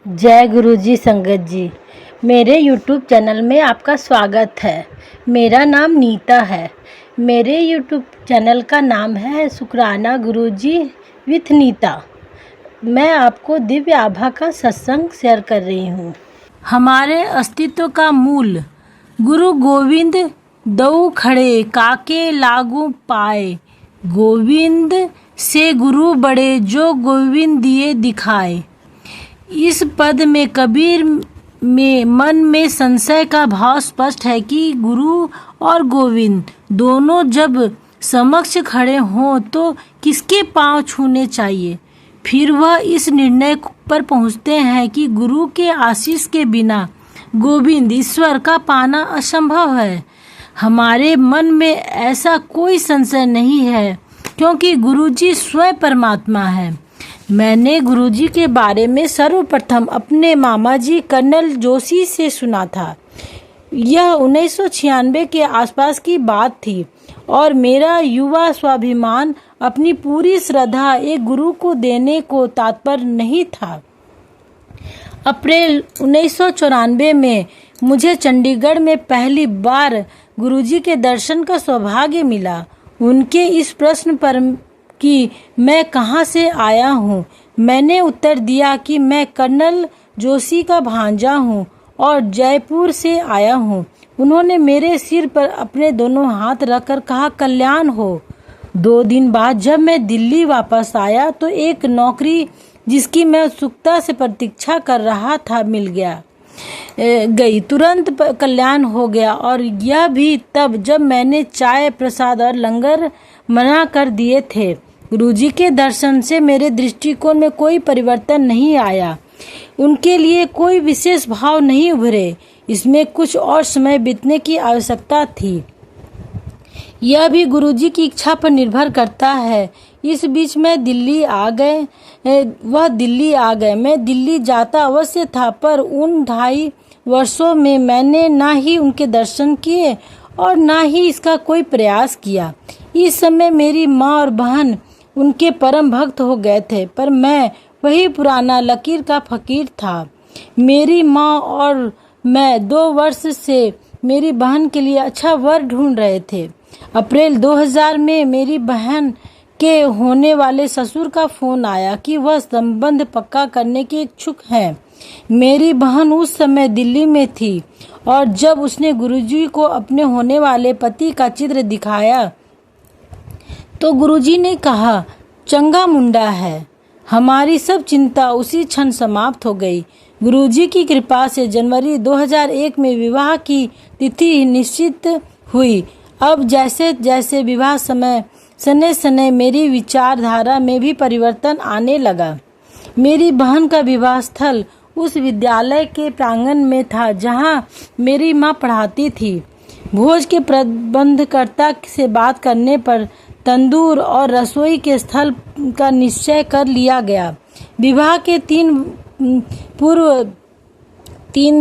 जय गुरुजी संगत जी। मेरे YouTube चैनल में आपका स्वागत है। मेरा नाम नीता है। मेरे YouTube चैनल का नाम है शुक्राना गुरुजी विथ नीता। मैं आपको दिव्य आभा का सत्संग शेयर कर रही हूँ। हमारे अस्तित्व का मूल गुरु गोविंद दऊ खड़े काके लागू पाए। गोविंद से गुरु बड़े जो गोविंद दिए दिखाए। इस पद में कबीर में मन में संशय का भाव स्पष्ट है कि गुरु और गोविंद दोनों जब समक्ष खड़े हों तो किसके पांव छूने चाहिए। फिर वह इस निर्णय पर पहुंचते हैं कि गुरु के आशीष के बिना गोविंद ईश्वर का पाना असंभव है। हमारे मन में ऐसा कोई संशय नहीं है क्योंकि गुरुजी स्वयं परमात्मा है। मैंने गुरुजी के बारे में सर्वप्रथम अपने मामा जी कर्नल जोशी से सुना था। यह 1996 के आसपास की बात थी और मेरा युवा स्वाभिमान अपनी पूरी श्रद्धा एक गुरु को देने को तत्पर नहीं था। अप्रैल 1994 में मुझे चंडीगढ़ में पहली बार गुरुजी के दर्शन का सौभाग्य मिला। उनके इस प्रश्न पर कि मैं कहाँ से आया हूँ, मैंने उत्तर दिया कि मैं कर्नल जोशी का भांजा हूँ और जयपुर से आया हूँ। उन्होंने मेरे सिर पर अपने दोनों हाथ रखकर कहा, कल्याण हो। 2 दिन बाद जब मैं दिल्ली वापस आया तो एक नौकरी जिसकी मैं उत्सुकता से प्रतीक्षा कर रहा था मिल गई। तुरंत कल्याण हो गया और यह भी तब जब मैंने चाय प्रसाद और लंगर मना कर दिए थे। गुरुजी के दर्शन से मेरे दृष्टिकोण में कोई परिवर्तन नहीं आया। उनके लिए कोई विशेष भाव नहीं उभरे। इसमें कुछ और समय बीतने की आवश्यकता थी। यह भी गुरुजी की इच्छा पर निर्भर करता है। इस बीच मैं दिल्ली आ गए। मैं दिल्ली जाता अवश्य था, पर उन 2.5 वर्षों में मैंने ना ही उनके दर्शन किए और ना ही इसका कोई प्रयास किया। इस समय मेरी माँ और बहन उनके परम भक्त हो गए थे, पर मैं वही पुराना लकीर का फकीर था। मेरी माँ और मैं 2 वर्ष से मेरी बहन के लिए अच्छा वर ढूंढ रहे थे। अप्रैल 2000 में मेरी बहन के होने वाले ससुर का फोन आया कि वह संबंध पक्का करने के इच्छुक हैं। मेरी बहन उस समय दिल्ली में थी और जब उसने गुरुजी को अपने होने वाले पति का चित्र दिखाया तो गुरुजी ने कहा, चंगा मुंडा है। हमारी सब चिंता उसी क्षण समाप्त हो गई। गुरुजी की कृपा से जनवरी 2001 में विवाह की तिथि निश्चित हुई। अब जैसे जैसे विवाह सने सने मेरी विचारधारा में भी परिवर्तन आने लगा। मेरी बहन का विवाह स्थल उस विद्यालय के प्रांगण में था जहां मेरी मां पढ़ाती थी। भोज के प्रबंधकर्ता से बात करने पर तंदूर और रसोई के स्थल का निश्चय कर लिया गया। विवाह के 3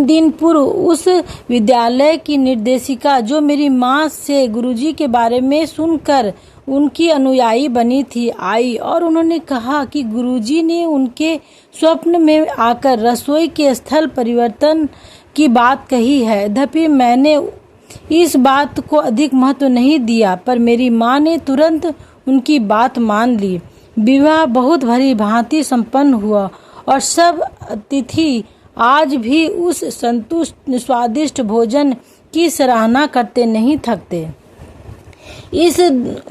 दिन पूर्व उस विद्यालय की निर्देशिका, जो मेरी माँ से गुरुजी के बारे में सुनकर उनकी अनुयायी बनी थी, आई और उन्होंने कहा कि गुरुजी ने उनके स्वप्न में आकर रसोई के स्थल परिवर्तन की बात कही है। यद्यपि मैंने इस बात को अधिक महत्व नहीं दिया, पर मेरी माँ ने तुरंत उनकी बात मान ली। विवाह बहुत भली भांति संपन्न हुआ और सब अतिथि आज भी उस संतुष्ट स्वादिष्ट भोजन की सराहना करते नहीं थकते। इस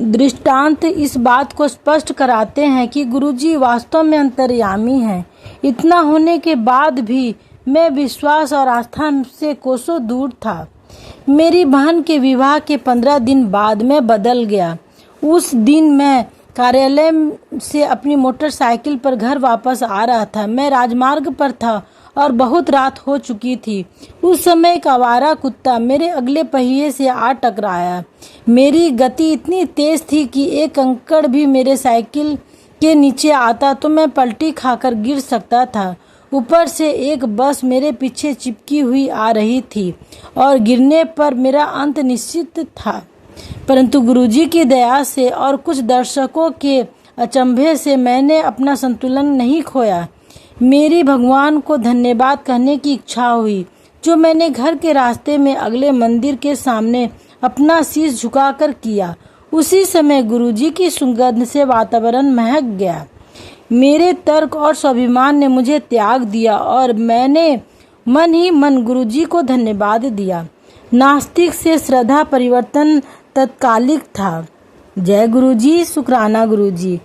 दृष्टांत इस बात को स्पष्ट कराते हैं कि गुरुजी वास्तव में अंतर्यामी हैं। इतना होने के बाद भी मैं विश्वास और आस्था से कोसों दूर था। मेरी बहन के विवाह के 15 दिन बाद मैं बदल गया। उस दिन मैं कार्यालय से अपनी मोटरसाइकिल पर घर वापस आ रहा था। मैं राजमार्ग पर था और बहुत रात हो चुकी थी। उस समय एक आवारा कुत्ता मेरे अगले पहिए से आ टकराया। मेरी गति इतनी तेज थी कि एक कंकड़ भी मेरे साइकिल के नीचे आता तो मैं पलटी खाकर गिर सकता था। ऊपर से एक बस मेरे पीछे चिपकी हुई आ रही थी और गिरने पर मेरा अंत निश्चित था। परंतु गुरुजी की दया से और कुछ दर्शकों के अचंभे से मैंने अपना संतुलन नहीं खोया। मेरी भगवान को धन्यवाद कहने की इच्छा हुई, जो मैंने घर के रास्ते में अगले मंदिर के सामने अपना शीश झुकाकर किया। उसी समय गुरुजी की सुगंध से वातावरण महक गया। मेरे तर्क और स्वाभिमान ने मुझे त्याग दिया और मैंने मन ही मन गुरुजी को धन्यवाद दिया। नास्तिक से श्रद्धा परिवर्तन तत्कालिक था। जय गुरुजी, शुक्राना गुरुजी।